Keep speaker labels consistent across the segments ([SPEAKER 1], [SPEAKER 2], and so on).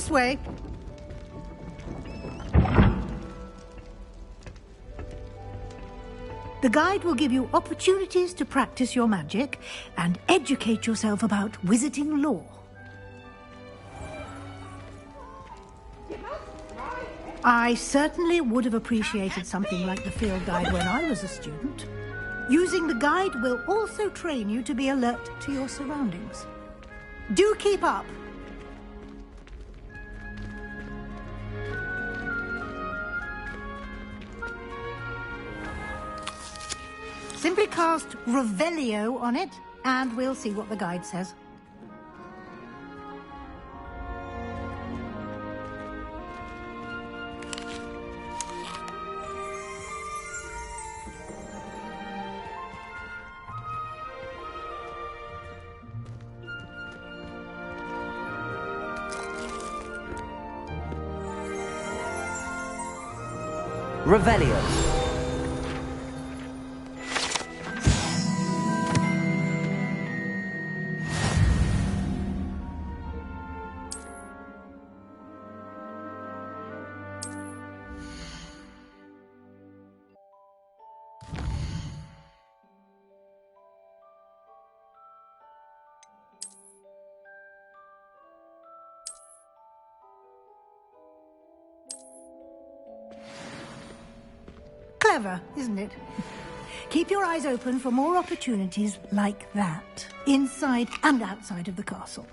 [SPEAKER 1] This way. The guide will give you opportunities to practice your magic and educate yourself about wizarding lore. I certainly would have appreciated something like the field guide when I was a student. Using the guide will also train you to be alert to your surroundings. Do keep up! Simply cast Revelio on it, and we'll see what the guide says.
[SPEAKER 2] Revelio.
[SPEAKER 1] Clever, isn't it? Keep your eyes open for more opportunities like that, inside and outside of the castle.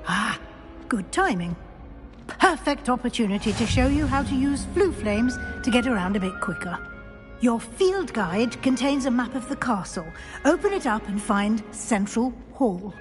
[SPEAKER 1] Ah, good timing. Perfect opportunity to show you how to use flue flames to get around a bit quicker. Your field guide contains a map of the castle. Open it up and find Central Hall.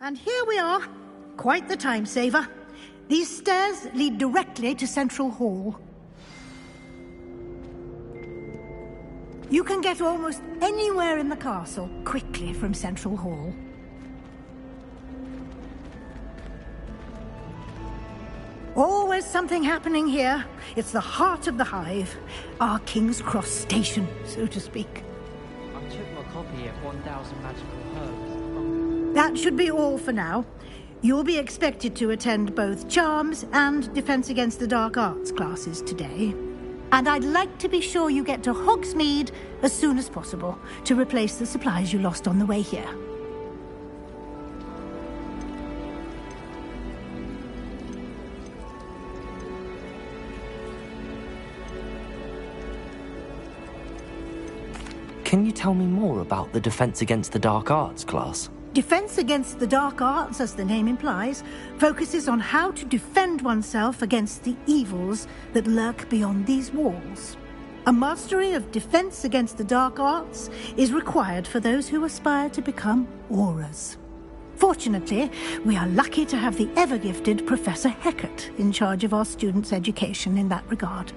[SPEAKER 1] And here we are. Quite the time saver. These stairs lead directly to Central Hall. You can get almost anywhere in the castle quickly from Central Hall. Always something happening here. It's the heart of the hive. Our King's Cross station, so to speak.
[SPEAKER 3] I took my copy of 1,000 Magical Herbs.
[SPEAKER 1] That should be all for now. You'll be expected to attend both Charms and Defense Against the Dark Arts classes today. And I'd like to be sure you get to Hogsmeade as soon as possible to replace the supplies you lost on the way here.
[SPEAKER 2] Can you tell me more about the Defense Against the Dark Arts class?
[SPEAKER 1] Defense Against the Dark Arts, as the name implies, focuses on how to defend oneself against the evils that lurk beyond these walls. A mastery of Defense Against the Dark Arts is required for those who aspire to become Aurors. Fortunately, we are lucky to have the ever-gifted Professor Heckert in charge of our students' education in that regard.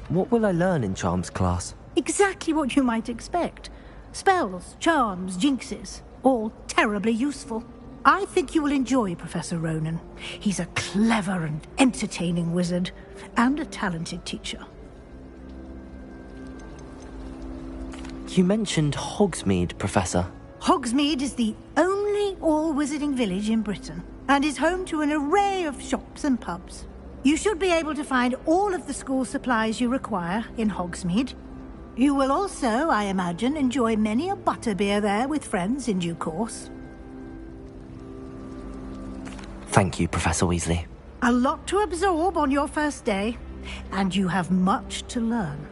[SPEAKER 2] What will I learn in Charms class?
[SPEAKER 1] Exactly what you might expect. Spells, charms, jinxes, all terribly useful. I think you will enjoy Professor Ronan. He's a clever and entertaining wizard, and a talented teacher.
[SPEAKER 2] You mentioned Hogsmeade, Professor.
[SPEAKER 1] Hogsmeade is the only all-wizarding village in Britain, and is home to an array of shops and pubs. You should be able to find all of the school supplies you require in Hogsmeade. You will also, I imagine, enjoy many a butterbeer there with friends in due course.
[SPEAKER 2] Thank you, Professor Weasley.
[SPEAKER 1] A lot to absorb on your first day, and you have much to learn.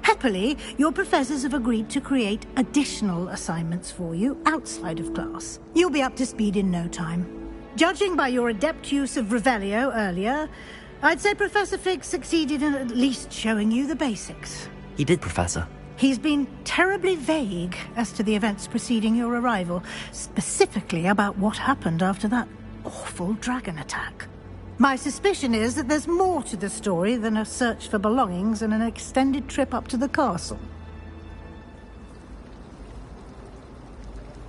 [SPEAKER 1] Happily, your professors have agreed to create additional assignments for you outside of class. You'll be up to speed in no time. Judging by your adept use of Revelio earlier, I'd say Professor Fig succeeded in at least showing you the basics.
[SPEAKER 2] He did, Professor.
[SPEAKER 1] He's been terribly vague as to the events preceding your arrival, specifically about what happened after that awful dragon attack. My suspicion is that there's more to the story than a search for belongings and an extended trip up to the castle.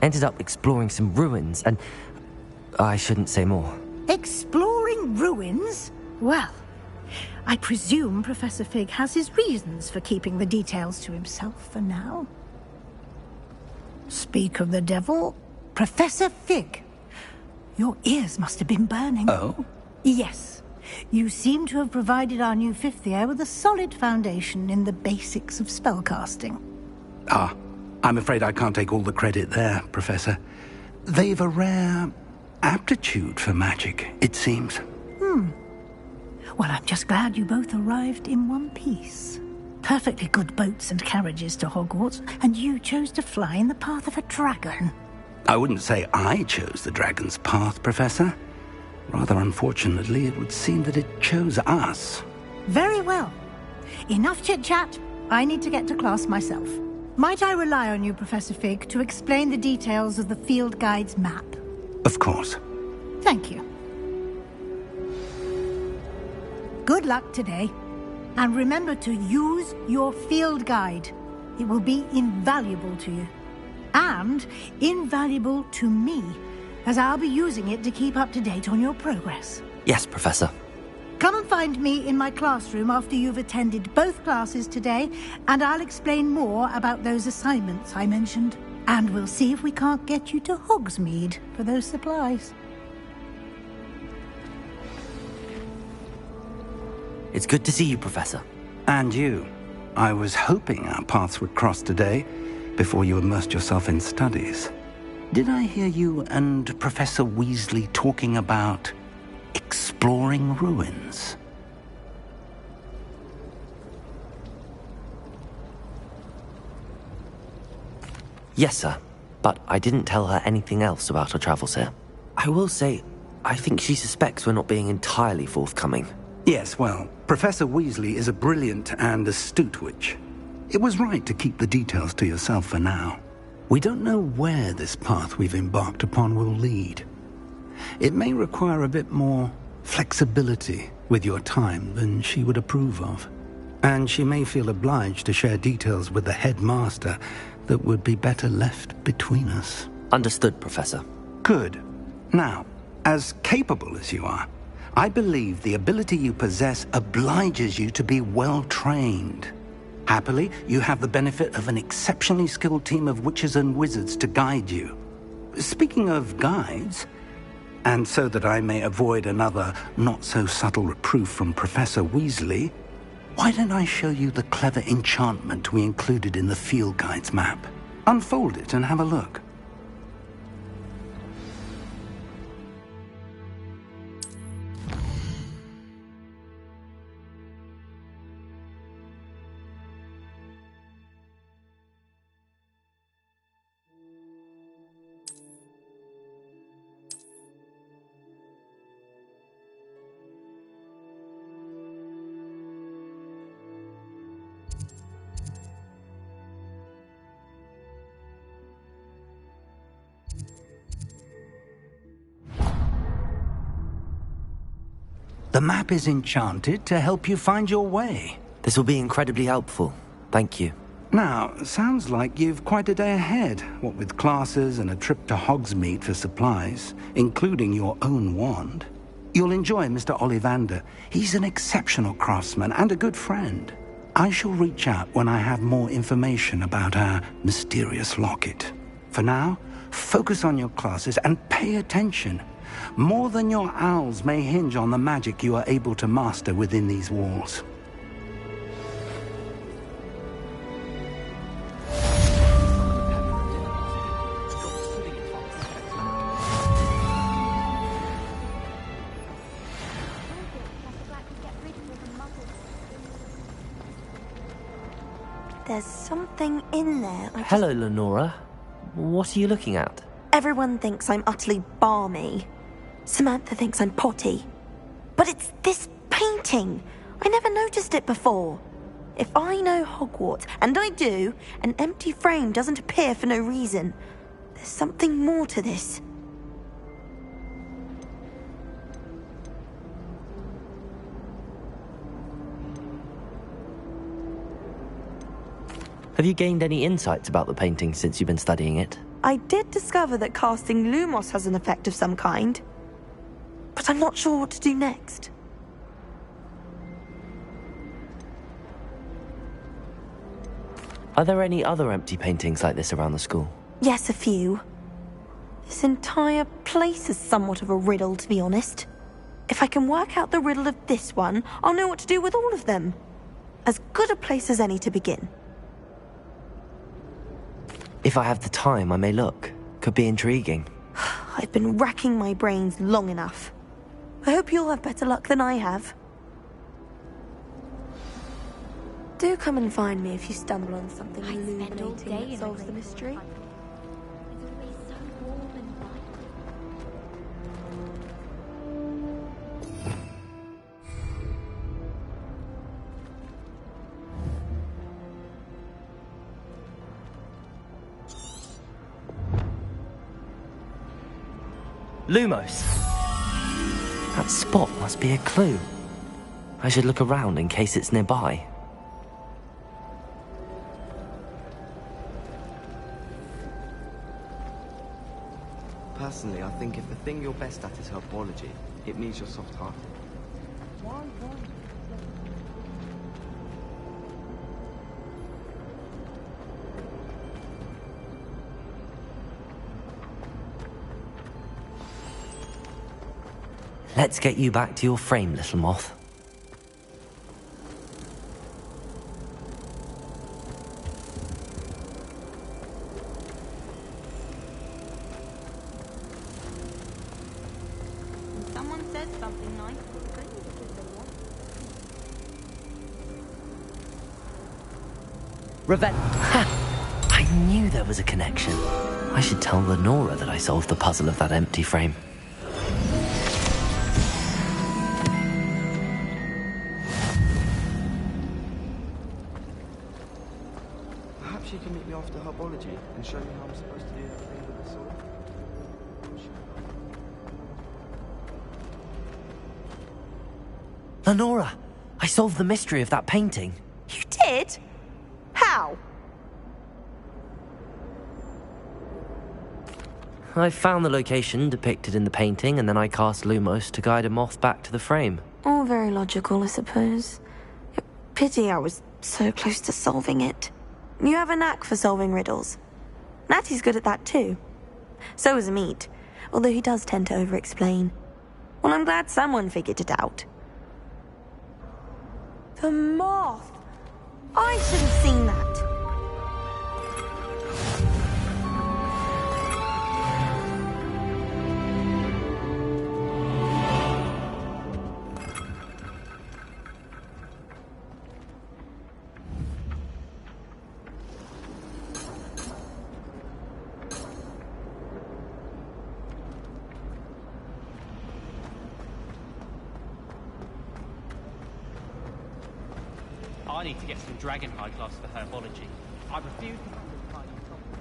[SPEAKER 2] Ended up exploring some ruins, and I shouldn't say more.
[SPEAKER 1] Exploring ruins? Well, I presume Professor Fig has his reasons for keeping the details to himself for now. Speak of the devil, Professor Fig. Your ears must have been burning.
[SPEAKER 4] Oh?
[SPEAKER 1] Yes. You seem to have provided our new fifth year with a solid foundation in the basics of spellcasting.
[SPEAKER 4] Ah, I'm afraid I can't take all the credit there, Professor. They've a rare aptitude for magic, it seems.
[SPEAKER 1] Well, I'm just glad you both arrived in one piece. Perfectly good boats and carriages to Hogwarts, and you chose to fly in the path of a dragon.
[SPEAKER 4] I wouldn't say I chose the dragon's path, Professor. Rather unfortunately, it would seem that it chose us.
[SPEAKER 1] Very well. Enough chit-chat. I need to get to class myself. Might I rely on you, Professor Fig, to explain the details of the field guide's map?
[SPEAKER 4] Of course.
[SPEAKER 1] Thank you. Good luck today. And remember to use your field guide. It will be invaluable to you. And invaluable to me, as I'll be using it to keep up to date on your progress.
[SPEAKER 2] Yes, Professor.
[SPEAKER 1] Come and find me in my classroom after you've attended both classes today, and I'll explain more about those assignments I mentioned. And we'll see if we can't get you to Hogsmeade for those supplies.
[SPEAKER 2] It's good to see you, Professor.
[SPEAKER 4] And you. I was hoping our paths would cross today, before you immersed yourself in studies. Did I hear you and Professor Weasley talking about exploring ruins?
[SPEAKER 2] Yes, sir. But I didn't tell her anything else about her travels here. I will say, I think she suspects we're not being entirely forthcoming.
[SPEAKER 4] Yes, well, Professor Weasley is a brilliant and astute witch. It was right to keep the details to yourself for now. We don't know where this path we've embarked upon will lead. It may require a bit more flexibility with your time than she would approve of. And she may feel obliged to share details with the headmaster that would be better left between us.
[SPEAKER 2] Understood, Professor.
[SPEAKER 4] Good. Now, as capable as you are, I believe the ability you possess obliges you to be well-trained. Happily, you have the benefit of an exceptionally skilled team of witches and wizards to guide you. Speaking of guides, and so that I may avoid another not-so-subtle reproof from Professor Weasley, why don't I show you the clever enchantment we included in the field guide's map? Unfold it and have a look. The map is enchanted to help you find your way.
[SPEAKER 2] This will be incredibly helpful. Thank you.
[SPEAKER 4] Now, sounds like you've quite a day ahead, what with classes and a trip to Hogsmeade for supplies, including your own wand. You'll enjoy Mr. Ollivander. He's an exceptional craftsman and a good friend. I shall reach out when I have more information about our mysterious locket. For now, focus on your classes and pay attention. More than your owls may hinge on the magic you are able to master within these walls.
[SPEAKER 5] There's something in there.
[SPEAKER 2] Hello, Lenora. What are you looking at?
[SPEAKER 5] Everyone thinks I'm utterly balmy. Samantha thinks I'm potty. But it's this painting. I never noticed it before. If I know Hogwarts, and I do, an empty frame doesn't appear for no reason. There's something more to this.
[SPEAKER 2] Have you gained any insights about the painting since you've been studying it?
[SPEAKER 5] I did discover that casting Lumos has an effect of some kind. But I'm not sure what to do next.
[SPEAKER 2] Are there any other empty paintings like this around the school?
[SPEAKER 5] Yes, a few. This entire place is somewhat of a riddle, to be honest. If I can work out the riddle of this one, I'll know what to do with all of them. As good a place as any to begin.
[SPEAKER 2] If I have the time, I may look. Could be intriguing.
[SPEAKER 5] I've been racking my brains long enough. I hope you'll have better luck than I have. Do come and find me if you stumble on something illuminating that solves the mystery.
[SPEAKER 2] Lumos! That spot must be a clue. I should look around in case it's nearby.
[SPEAKER 6] Personally, I think if the thing you're best at is herbology, it means you're soft-hearted.
[SPEAKER 2] Let's get you back to your frame, little moth.
[SPEAKER 5] Someone says something nice.
[SPEAKER 2] Revenge. Ha! I knew there was a connection. I should tell Lenora that I solved the puzzle of that empty frame.
[SPEAKER 6] Perhaps you can meet me after herbology and show me how I'm supposed to do that thing with the sword.
[SPEAKER 2] Lenora! I solved the mystery of that painting.
[SPEAKER 5] You did? How?
[SPEAKER 2] I found the location depicted in the painting, and then I cast Lumos to guide a moth back to the frame.
[SPEAKER 5] All very logical, I suppose. Pity I was so close to solving it. You have a knack for solving riddles. Natty's good at that too. So is Meat, although he does tend to over-explain. Well, I'm glad someone figured it out. The moth! I should have seen that.
[SPEAKER 3] I need to get some dragon high class for herbology. I refuse to handle tiny problems.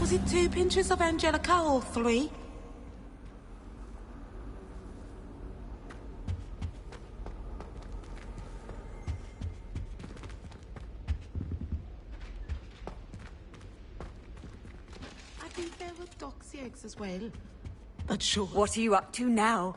[SPEAKER 7] Was it 2 pinches of Angelica or 3? I think there were doxy eggs as well. But sure.
[SPEAKER 8] What are you up to now?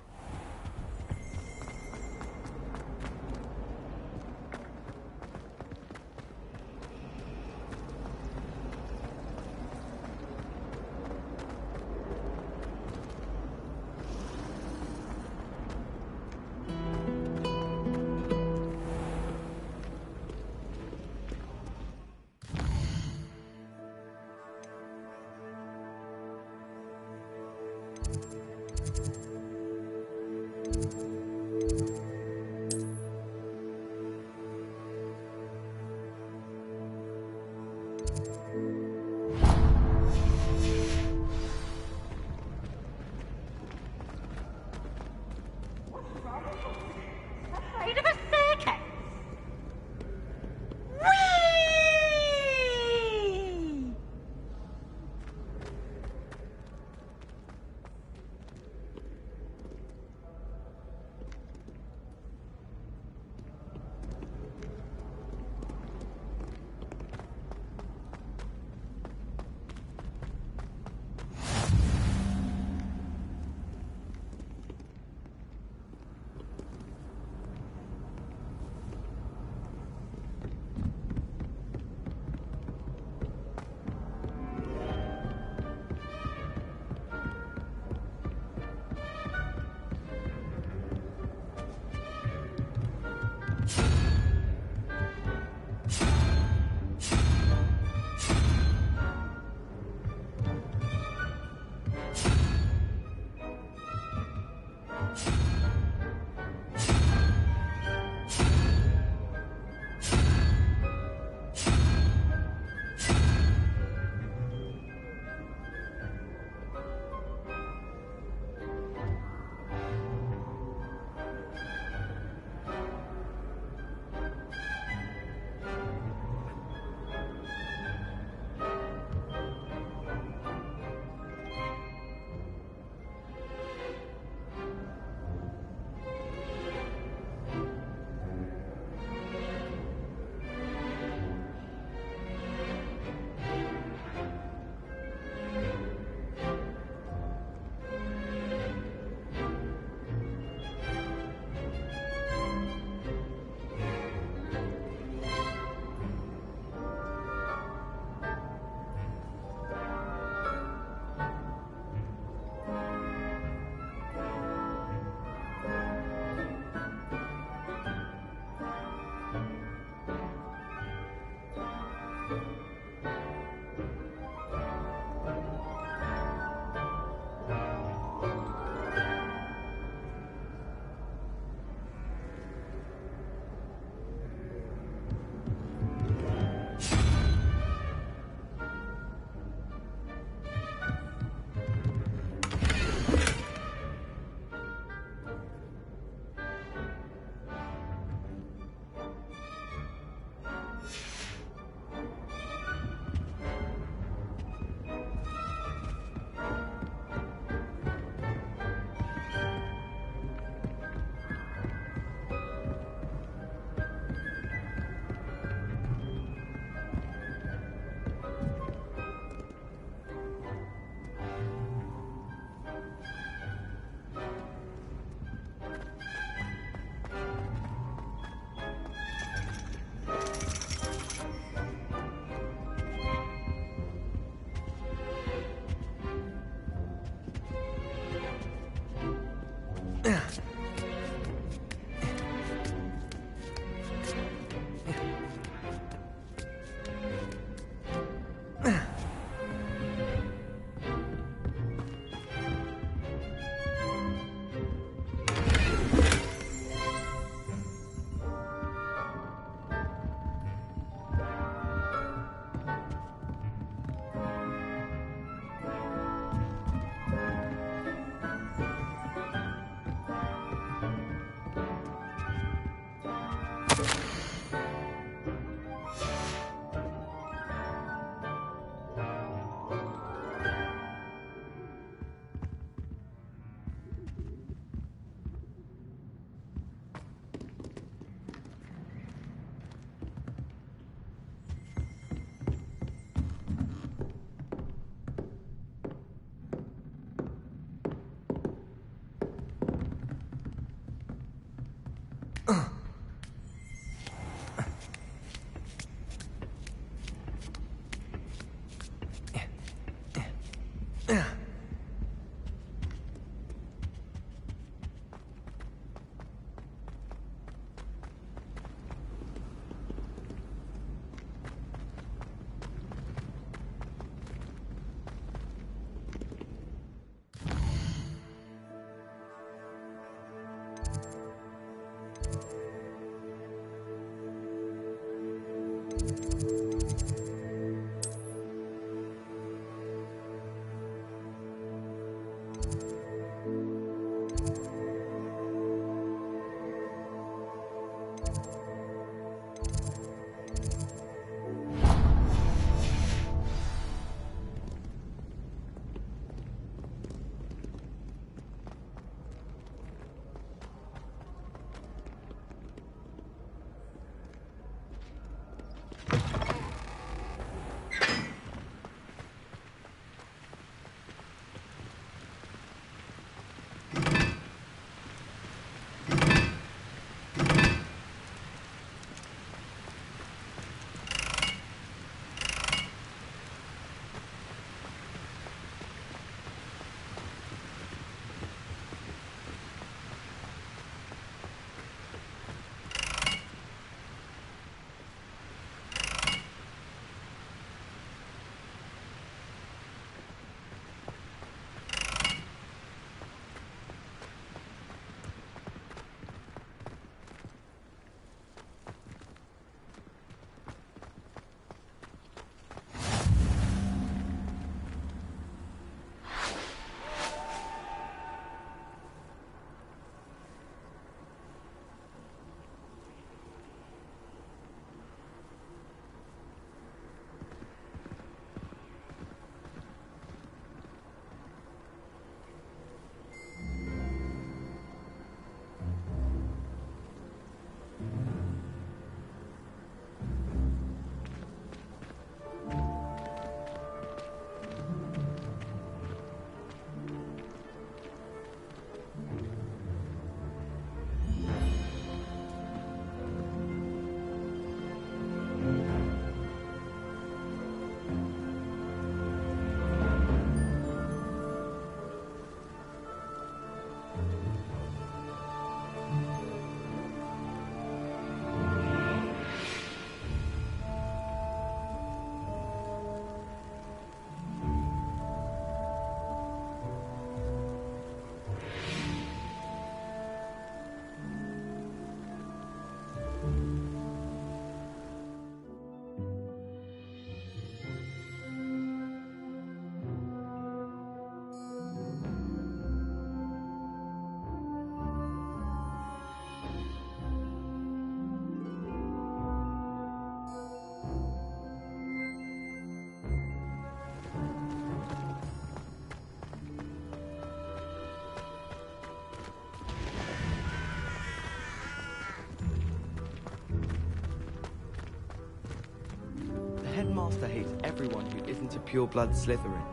[SPEAKER 6] Headmaster hates everyone who isn't a pure-blood Slytherin.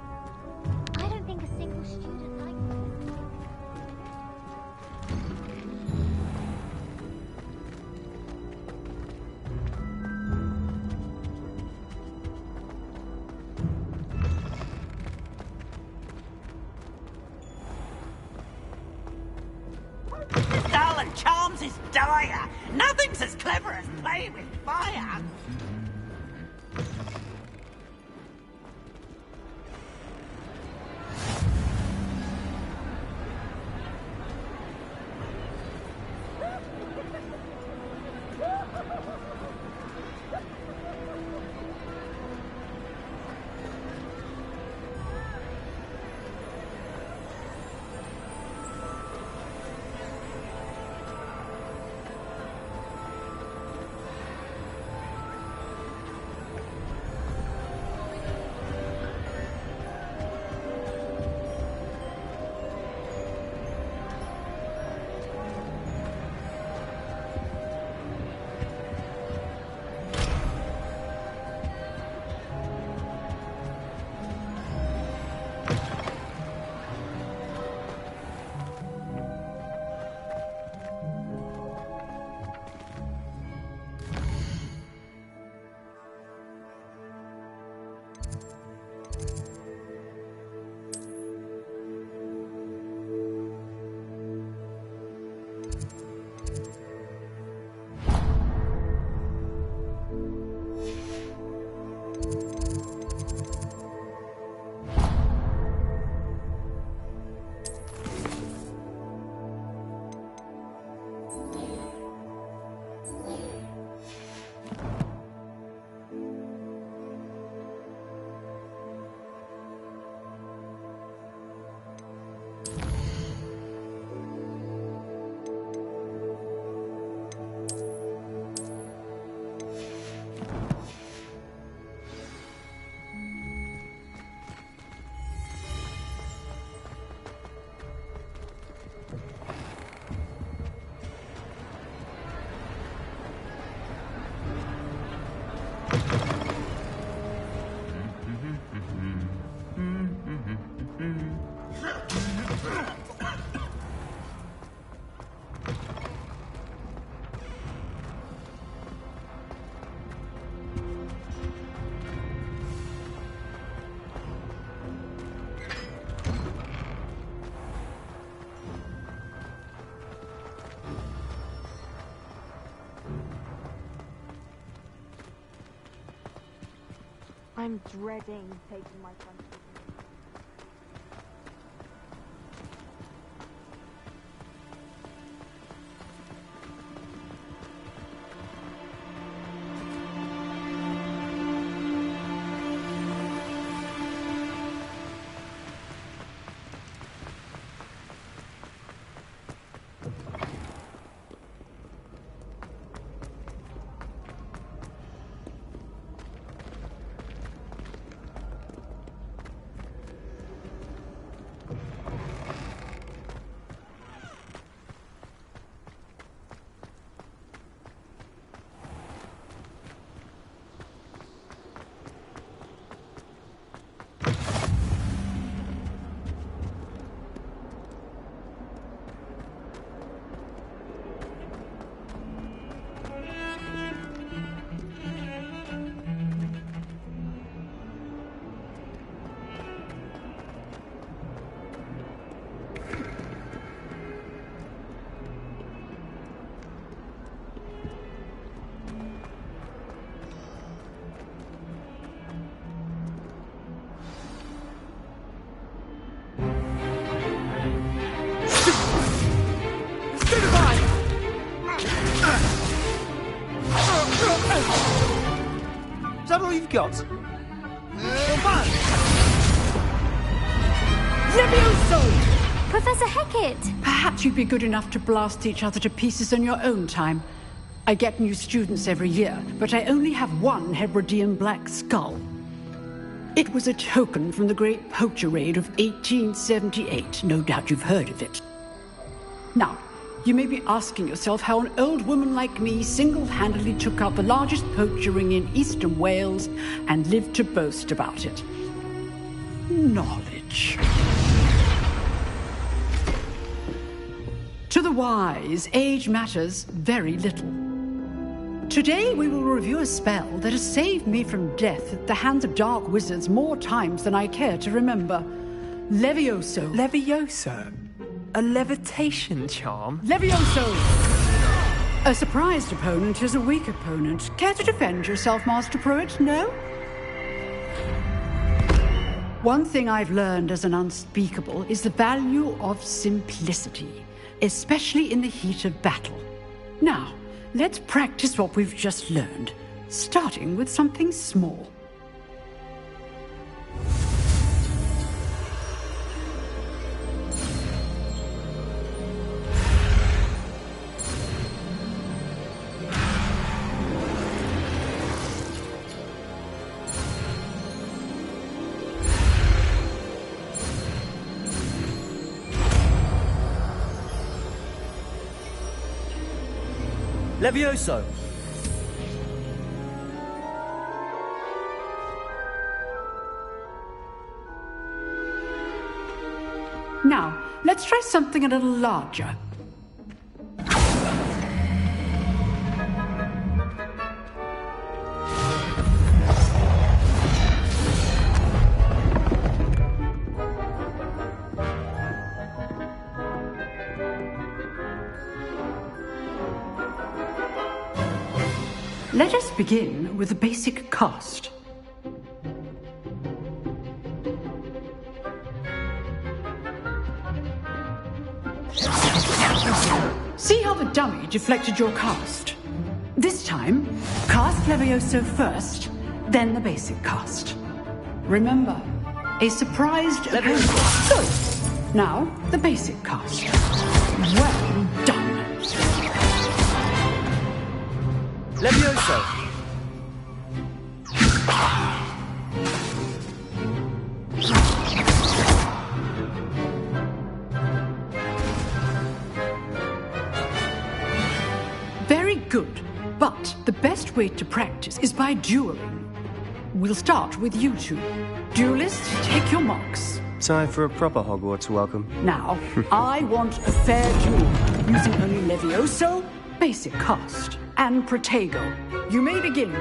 [SPEAKER 8] I don't think a single student likes this.
[SPEAKER 9] Darling Charms is dire. Nothing's as clever as playing with fire.
[SPEAKER 5] I'm dreading taking my country.
[SPEAKER 10] Is that all you've got?
[SPEAKER 11] Levioso!
[SPEAKER 8] Professor Hecat!
[SPEAKER 11] Perhaps you'd be good enough to blast each other to pieces in your own time. I get new students every year, but I only have one Hebridean black skull. It was a token from the Great Poacher Raid of 1878. No doubt you've heard of it. Now, you may be asking yourself how an old woman like me single-handedly took out the largest poacher ring in eastern Wales and lived to boast about it. Knowledge. To the wise, age matters very little. Today we will review a spell that has saved me from death at the hands of dark wizards more times than I care to remember. Levioso.
[SPEAKER 10] Levioso? A levitation charm?
[SPEAKER 11] Levioso! A surprised opponent is a weak opponent. Care to defend yourself, Master Pruitt? No? One thing I've learned as an unspeakable is the value of simplicity, especially in the heat of battle. Now, let's practice what we've just learned, starting with something small.
[SPEAKER 10] Levioso!
[SPEAKER 11] Now, let's try something a little larger. Let us begin with the basic cast. See how the dummy deflected your cast? This time, cast Levioso first, then the basic cast. Remember, a surprised opponent. Good. Now, the basic cast. Well done.
[SPEAKER 10] Levioso!
[SPEAKER 11] Very good, but But the best way to practice is by dueling. We'll start with you two. Duelists, take your marks.
[SPEAKER 12] Time for a proper Hogwarts welcome.
[SPEAKER 11] Now, I want a fair duel, using only Levioso, basic cast, and Protego. You may begin.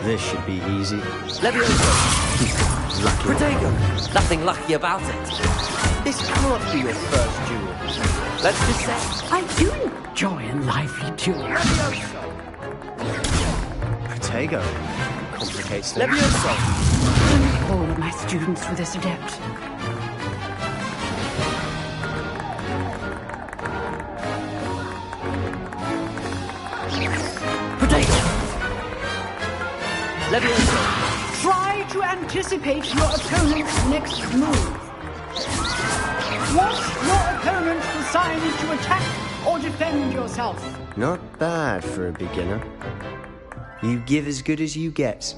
[SPEAKER 12] This should be easy.
[SPEAKER 2] Levioso!
[SPEAKER 12] Lucky.
[SPEAKER 2] Protego! Nothing lucky about it.
[SPEAKER 10] This can't be your first duel.
[SPEAKER 2] Let's just say...
[SPEAKER 11] I do enjoy a lively duel.
[SPEAKER 2] Levioso!
[SPEAKER 12] Protego. Complicates things.
[SPEAKER 2] Levioso!
[SPEAKER 11] All of my students were this adept.
[SPEAKER 2] Protego! Levioso!
[SPEAKER 11] Try to anticipate your opponent's next move. Watch your opponent decide to attack or defend yourself.
[SPEAKER 12] Not bad for a beginner. You give as good as you get.